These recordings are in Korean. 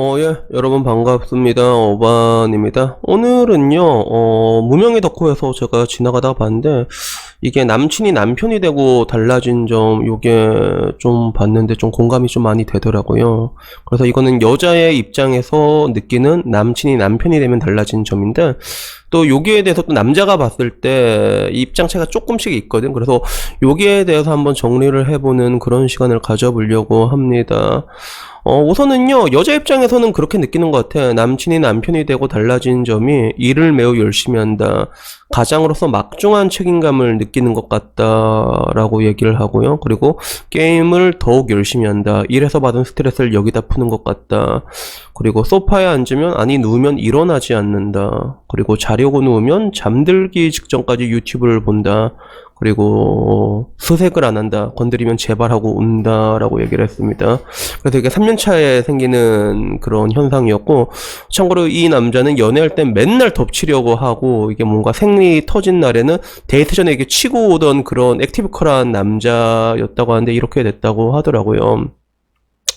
예, 여러분 반갑습니다. 어반입니다. 오늘은요, 무명의 덕후에서 제가 지나가다가 봤는데, 이게 남친이 남편이 되고 달라진 점, 요게 좀 봤는데 좀 공감이 좀 많이 되더라고요. 그래서 이거는 여자의 입장에서 느끼는 남친이 남편이 되면 달라진 점인데, 또 여기에 대해서 또 남자가 봤을 때 입장 차이가 조금씩 있거든. 그래서 여기에 대해서 한번 정리를 해보는 그런 시간을 가져보려고 합니다. 우선은요, 여자 입장에서는 그렇게 느끼는 것 같아. 남친이 남편이 되고 달라진 점이 일을 매우 열심히 한다. 가장으로서 막중한 책임감을 느끼는 것 같다라고 얘기를 하고요. 그리고 게임을 더욱 열심히 한다. 일에서 받은 스트레스를 여기다 푸는 것 같다. 그리고 소파에 앉으면 아니 누우면 일어나지 않는다. 그리고 자려고 누우면 잠들기 직전까지 유튜브를 본다. 그리고 수색을 안 한다. 건드리면 재발하고 운다라고 얘기를 했습니다. 그래서 이게 3년차에 생기는 그런 현상이었고, 참고로 이 남자는 연애할 땐 맨날 덮치려고 하고, 이게 뭔가 생리 터진 날에는 데이트 전에 이게 치고 오던 그런 액티브컬한 남자였다고 하는데 이렇게 됐다고 하더라고요.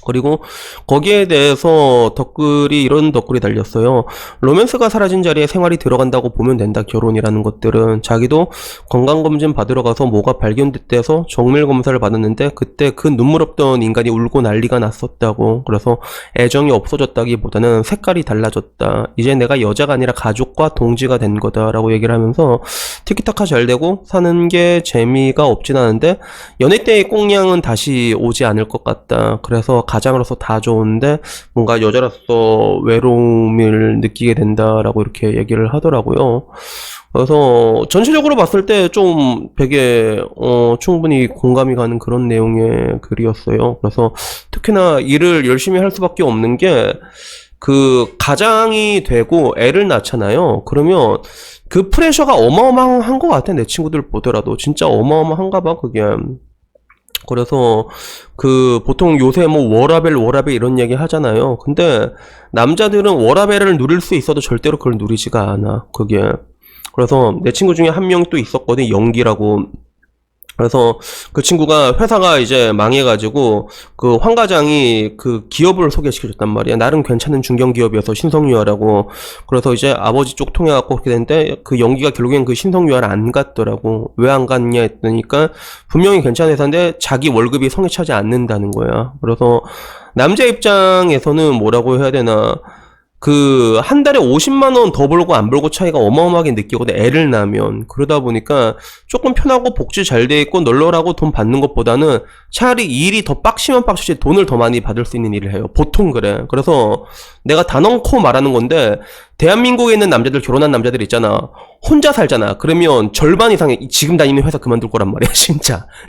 그리고 거기에 대해서 댓글이 이런 댓글이 달렸어요. 로맨스가 사라진 자리에 생활이 들어간다고 보면 된다. 결혼이라는 것들은 자기도 건강검진 받으러 가서 뭐가 발견됐대서 정밀검사를 받았는데 그때 그 눈물 없던 인간이 울고 난리가 났었다고. 그래서 애정이 없어졌다기보다는 색깔이 달라졌다. 이제 내가 여자가 아니라 가족과 동지가 된 거다라고 얘기를 하면서 티키타카 잘 되고 사는 게 재미가 없진 않은데 연애 때의 꽁냥은 다시 오지 않을 것 같다. 그래서 가장으로서 다 좋은데 뭔가 여자로서 외로움을 느끼게 된다라고 이렇게 얘기를 하더라고요. 그래서 전체적으로 봤을 때 좀 되게 충분히 공감이 가는 그런 내용의 글이었어요. 그래서 특히나 일을 열심히 할 수밖에 없는 게 그 가장이 되고 애를 낳잖아요. 그러면 그 프레셔가 어마어마한 것 같아. 내 친구들 보더라도 진짜 어마어마한가 봐 그게. 그래서 그 보통 요새 뭐 워라벨 이런 얘기 하잖아요. 근데 남자들은 워라벨을 누릴 수 있어도 절대로 그걸 누리지가 않아. 그게. 그래서 내 친구 중에 한 명 또 있었거든. 영기라고. 그래서 그 친구가 회사가 이제 망해가지고 그 황과장이 그 기업을 소개시켜줬단 말이야. 나름 괜찮은 중견기업이어서 신성유아라고. 그래서 이제 아버지 쪽 통해갖고 그렇게 됐는데 그 연기가 결국엔 그 신성유아를 안 갔더라고. 왜 안 갔냐 했더니까 분명히 괜찮은 회사인데 자기 월급이 성에 차지 않는다는 거야. 그래서 남자 입장에서는 뭐라고 해야 되나, 그 한 달에 50만 원 더 벌고 안 벌고 차이가 어마어마하게 느끼거든. 애를 낳으면. 그러다 보니까 조금 편하고 복지 잘 돼 있고 널널하고 돈 받는 것보다는 차라리 일이 더 빡시면 빡시지 돈을 더 많이 받을 수 있는 일을 해요. 보통 그래. 그래서 내가 단언코 말하는 건데, 대한민국에 있는 남자들, 결혼한 남자들 있잖아. 혼자 살잖아. 그러면 절반 이상의 지금 다니는 회사 그만둘 거란 말이야.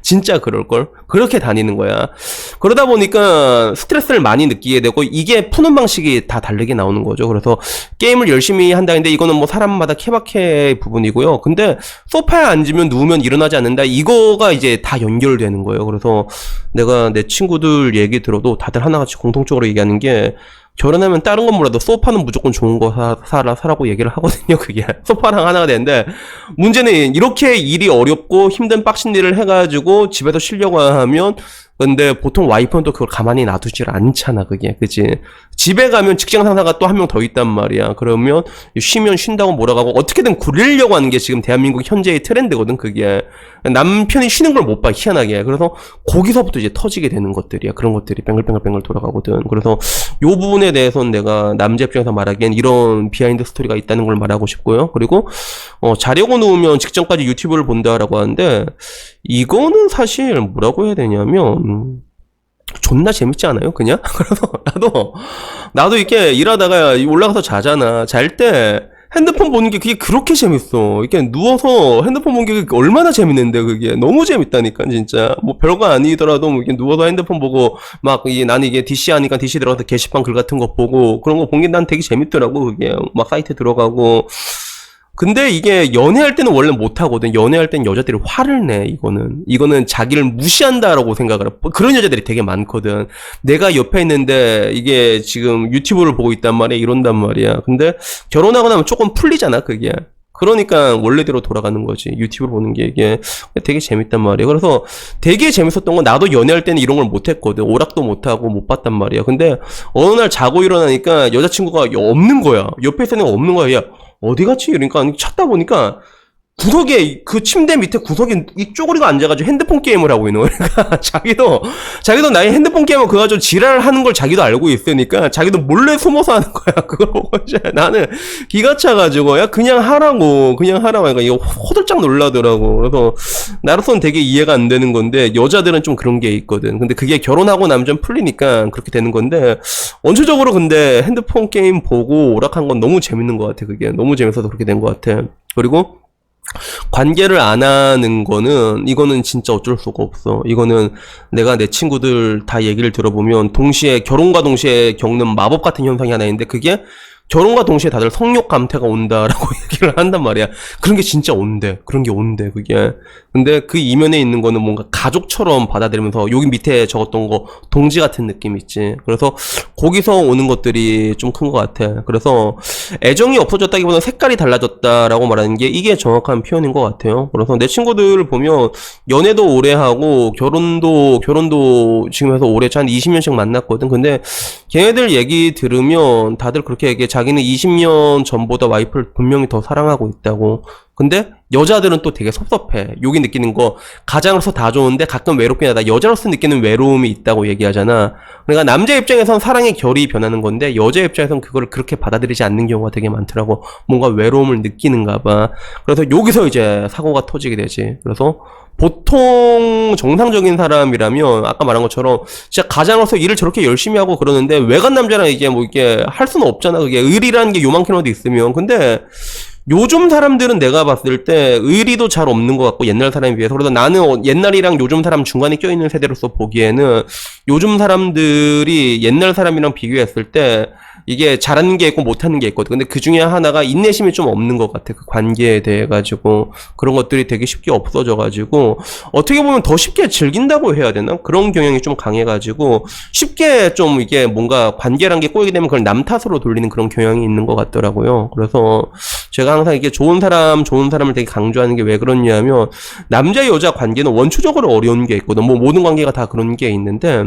진짜 그럴걸. 그렇게 다니는 거야. 그러다 보니까 스트레스를 많이 느끼게 되고, 이게 푸는 방식이 다 다르게 나오는 거죠. 그래서 게임을 열심히 한다는데 이거는 뭐 사람마다 케바케의 부분이고요. 근데 소파에 앉으면 누우면 일어나지 않는다. 이거가 이제 다 연결되는 거예요. 그래서 내가 내 친구들 얘기 들어도 다들 하나같이 공통적으로 얘기하는 게, 결혼하면 다른 건 몰라도 소파는 무조건 좋은 거 사라고 얘기를 하거든요. 그게 소파랑 하나가 되는데, 문제는 이렇게 일이 어렵고 힘든 빡신 일을 해가지고 집에서 쉬려고 하면, 근데 보통 와이프는 또 그걸 가만히 놔두질 않잖아. 그게 그치. 집에 가면 직장 상사가 또 한 명 더 있단 말이야. 그러면 쉬면 쉰다고 몰아가고 어떻게든 굴리려고 하는 게 지금 대한민국 현재의 트렌드거든. 그게 남편이 쉬는 걸 못 봐, 희한하게. 그래서 거기서부터 이제 터지게 되는 것들이야. 그런 것들이 뱅글뱅글 돌아가거든. 그래서 요 부분에 대해서는 내가 남자 입장에서 말하기엔 이런 비하인드 스토리가 있다는 걸 말하고 싶고요. 그리고 자려고 누우면 직전까지 유튜브를 본다라고 하는데, 이거는 사실 뭐라고 해야 되냐면 존나 재밌지 않아요? 그냥? 그래서 나도 이렇게 일하다가 올라가서 자잖아. 잘 때 핸드폰 보는 게 그게 그렇게 재밌어. 이렇게 누워서 핸드폰 보는 게 얼마나 재밌는데, 그게 너무 재밌다니까 진짜. 뭐 별거 아니더라도 뭐 이렇게 누워서 핸드폰 보고 막 나는 이게 DC 하니까 DC 들어가서 게시판 글 같은 거 보고 그런 거 본 게 난 되게 재밌더라고. 그게 막 사이트 들어가고. 근데 이게 연애할 때는 원래 못하거든. 연애할 땐 여자들이 화를 내. 이거는 자기를 무시한다라고 생각을 해. 그런 여자들이 되게 많거든. 내가 옆에 있는데 이게 지금 유튜브를 보고 있단 말이야. 이런단 말이야. 근데 결혼하고 나면 조금 풀리잖아 그게. 그러니까 원래대로 돌아가는 거지. 유튜브를 보는 게 이게 되게 재밌단 말이야. 그래서 되게 재밌었던 건 나도 연애할 때는 이런 걸 못했거든. 오락도 못하고 못 봤단 말이야. 근데 어느 날 자고 일어나니까 여자친구가 없는 거야. 옆에 있는 애가 없는 거야. 야, 어디 갔지? 이러니까 찾다 보니까 구석에 그 침대 밑에 구석에 이 쪼그리고 앉아가지고 핸드폰 게임을 하고 있는 거야. 그러니까 자기도 나의 핸드폰 게임을 그거 가지고 지랄하는 걸 자기도 알고 있으니까 자기도 몰래 숨어서 하는 거야. 그걸 보고 이제 나는 기가 차가지고 야 그냥 하라고 그러니까 이거 호들짝 놀라더라고. 그래서 나로서는 되게 이해가 안 되는 건데 여자들은 좀 그런 게 있거든. 근데 그게 결혼하고 나면 좀 풀리니까 그렇게 되는 건데 원초적으로 근데 핸드폰 게임 보고 오락한 건 너무 재밌는 것 같아. 그게 너무 재밌어서 그렇게 된 것 같아. 그리고 관계를 안 하는 거는 이거는 진짜 어쩔 수가 없어. 이거는 내가 내 친구들 다 얘기를 들어보면 동시에 결혼과 동시에 겪는 마법 같은 현상이 하나 있는데 그게 결혼과 동시에 다들 성욕 감퇴가 온다라고 얘기를 한단 말이야. 그런 게 진짜 온대. 그런 게 온대, 그게. 근데 그 이면에 있는 거는 뭔가 가족처럼 받아들이면서 여기 밑에 적었던 거 동지 같은 느낌 있지. 그래서 거기서 오는 것들이 좀 큰 것 같아. 그래서 애정이 없어졌다기보다는 색깔이 달라졌다라고 말하는 게 이게 정확한 표현인 것 같아요. 그래서 내 친구들 보면 연애도 오래 하고 결혼도 지금 해서 올해 한 20년씩 만났거든. 근데 걔네들 얘기 들으면 다들 그렇게 얘기해. 자기는 20년 전보다 와이프를 분명히 더 사랑하고 있다고. 근데 여자들은 또 되게 섭섭해. 여기 느끼는 거 가장으로서 다 좋은데 가끔 외롭긴 하다. 여자로서 느끼는 외로움이 있다고 얘기하잖아. 그러니까 남자 입장에선 사랑의 결이 변하는 건데 여자 입장에선 그걸 그렇게 받아들이지 않는 경우가 되게 많더라고. 뭔가 외로움을 느끼는가 봐. 그래서 여기서 이제 사고가 터지게 되지. 그래서 보통 정상적인 사람이라면 아까 말한 것처럼 진짜 가장으로서 일을 저렇게 열심히 하고 그러는데 외간 남자랑 이게 뭐 이게 할 수는 없잖아. 그게 의리라는 게 요만큼이라도 있으면. 근데 요즘 사람들은 내가 봤을 때 의리도 잘 없는 것 같고 옛날 사람에 비해서. 그래서 나는 옛날이랑 요즘 사람 중간에 껴있는 세대로서 보기에는 요즘 사람들이 옛날 사람이랑 비교했을 때 이게 잘하는 게 있고 못하는 게 있거든. 근데 그 중에 하나가 인내심이 좀 없는 것 같아. 그 관계에 대해 가지고 그런 것들이 되게 쉽게 없어져 가지고 어떻게 보면 더 쉽게 즐긴다고 해야 되나? 그런 경향이 좀 강해 가지고 쉽게 좀 이게 뭔가 관계란 게 꼬이게 되면 그걸 남 탓으로 돌리는 그런 경향이 있는 것 같더라고요. 그래서 제가 항상 이게 좋은 사람을 되게 강조하는 게 왜 그러냐면 남자 여자 관계는 원초적으로 어려운 게 있거든. 뭐 모든 관계가 다 그런 게 있는데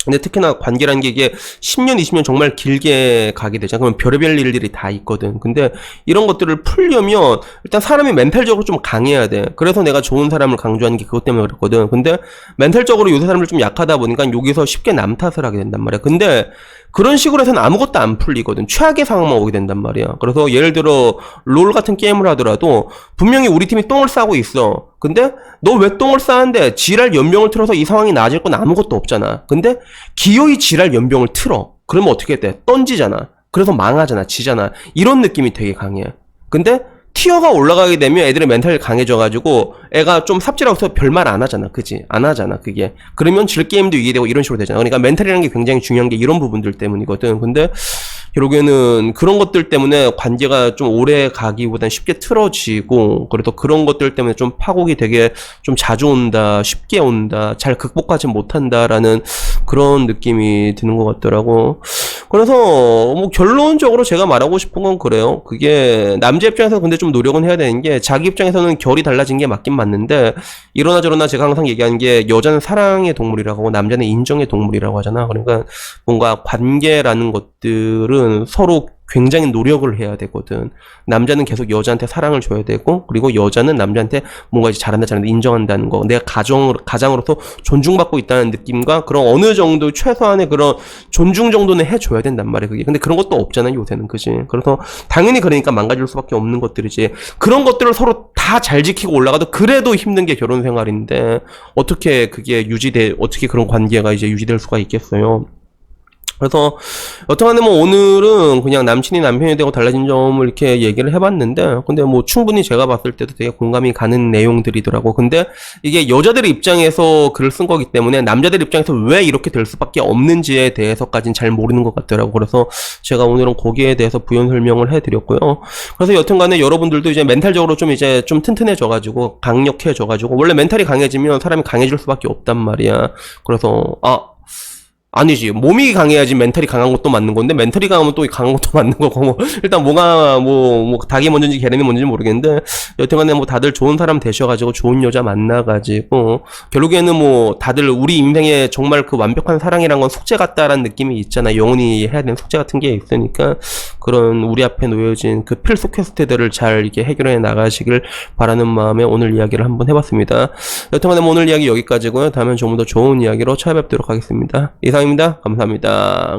근데 특히나 관계라는 게 이게 10년, 20년 정말 길게 가게 되잖아. 그러면 별의별 일들이 다 있거든. 근데 이런 것들을 풀려면 일단 사람이 멘탈적으로 좀 강해야 돼. 그래서 내가 좋은 사람을 강조하는 게 그것 때문에 그랬거든. 근데 멘탈적으로 요새 사람들 좀 약하다 보니까 여기서 쉽게 남 탓을 하게 된단 말이야. 근데 그런 식으로 해서는 아무것도 안 풀리거든. 최악의 상황만 오게 된단 말이야. 그래서 예를 들어 롤 같은 게임을 하더라도 분명히 우리 팀이 똥을 싸고 있어. 근데 너 왜 똥을 싸는데 지랄 연병을 틀어서 이 상황이 나아질 건 아무것도 없잖아. 근데 기어이 지랄 연병을 틀어. 그러면 어떻게 돼? 던지잖아. 그래서 망하잖아. 지잖아. 이런 느낌이 되게 강해. 근데 티어가 올라가게 되면 애들의 멘탈이 강해져가지고 애가 좀 삽질하고 서 별말 안 하잖아. 그지? 안 하잖아. 그게. 그러면 질 게임도 이기게 되고 이런 식으로 되잖아. 그러니까 멘탈이라는 게 굉장히 중요한 게 이런 부분들 때문이거든. 근데 결국에는 그런 것들 때문에 관계가 좀 오래 가기보단 쉽게 틀어지고 그래도 그런 것들 때문에 좀 파국이 되게 좀 자주 온다, 쉽게 온다, 잘 극복하지 못한다라는 그런 느낌이 드는 것 같더라고. 그래서 뭐 결론적으로 제가 말하고 싶은 건 그래요. 그게 남자 입장에서 근데 좀 노력은 해야 되는 게 자기 입장에서는 결이 달라진 게 맞긴 맞는데 이러나 저러나 제가 항상 얘기하는 게 여자는 사랑의 동물이라고 하고 남자는 인정의 동물이라고 하잖아. 그러니까 뭔가 관계라는 것들은 서로 굉장히 노력을 해야 되거든. 남자는 계속 여자한테 사랑을 줘야 되고 그리고 여자는 남자한테 뭔가 이제 잘한다 인정한다는 거. 내가 가장으로서 존중받고 있다는 느낌과 그런 어느 정도 최소한의 그런 존중 정도는 해줘야 된단 말이야. 그게. 근데 그런 것도 없잖아 요새는. 그지? 그래서 당연히 그러니까 망가질 수밖에 없는 것들이지. 그런 것들을 서로 다 잘 지키고 올라가도 그래도 힘든 게 결혼 생활인데 어떻게 그게 어떻게 그런 관계가 이제 유지될 수가 있겠어요. 그래서 여튼간에 뭐 오늘은 그냥 남친이 남편이 되고 달라진 점을 이렇게 얘기를 해봤는데 근데 뭐 충분히 제가 봤을 때도 되게 공감이 가는 내용들이더라고. 근데 이게 여자들의 입장에서 글을 쓴 거기 때문에 남자들 입장에서 왜 이렇게 될 수밖에 없는지에 대해서까지는 잘 모르는 것 같더라고. 그래서 제가 오늘은 거기에 대해서 부연 설명을 해드렸고요. 그래서 여튼간에 여러분들도 이제 멘탈적으로 좀 이제 좀 튼튼해져가지고 강력해져가지고 원래 멘탈이 강해지면 사람이 강해질 수밖에 없단 말이야. 그래서 아니지. 몸이 강해야지 멘탈이 강한 것도 맞는 건데, 멘탈이 강하면 또 강한 것도 맞는 거고, 뭐, 일단 뭐가, 닭이 먼저인지 계란이 먼저인지 모르겠는데, 여튼간에 뭐 다들 좋은 사람 되셔가지고, 좋은 여자 만나가지고, 결국에는 뭐, 다들 우리 인생에 정말 그 완벽한 사랑이란 건 숙제 같다라는 느낌이 있잖아. 영원히 해야 되는 숙제 같은 게 있으니까, 그런 우리 앞에 놓여진 그 필수 퀘스트들을 잘 이렇게 해결해 나가시길 바라는 마음에 오늘 이야기를 한번 해봤습니다. 여튼간에 뭐 오늘 이야기 여기까지고요. 다음엔 좀 더 좋은 이야기로 찾아뵙도록 하겠습니다. 이상입니다. 감사합니다.